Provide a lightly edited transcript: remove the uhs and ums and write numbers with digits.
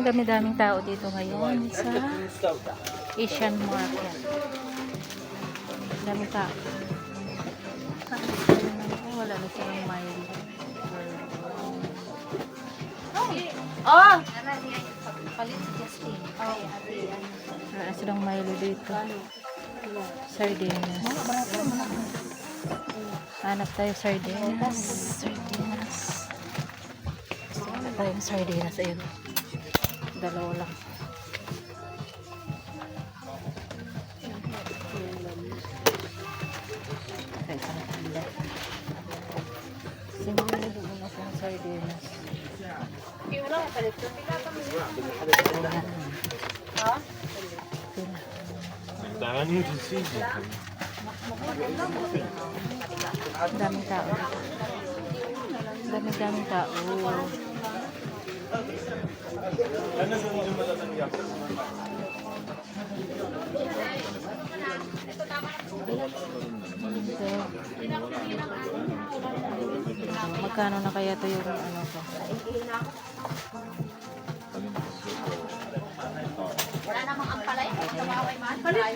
dami-daming tao dito ngayon sa Asian Market. Dami tao. Wala na silang mile. Oh! Palit si Justin. Wala na silang mile dito. Sardinas. Hanap tayo sardinas. Sardinas. Hanap tayong sardinas. Ayun. Dalawa lang. Ay, isang tanda. Sinuli doon ako ng sardinas. Wala ka palit ko. Ha? Daran yung decision. Daming tao. Daming tao. Magkano na kaya to yung ano ko? Wala namang ampalay. Tumaway man. Palit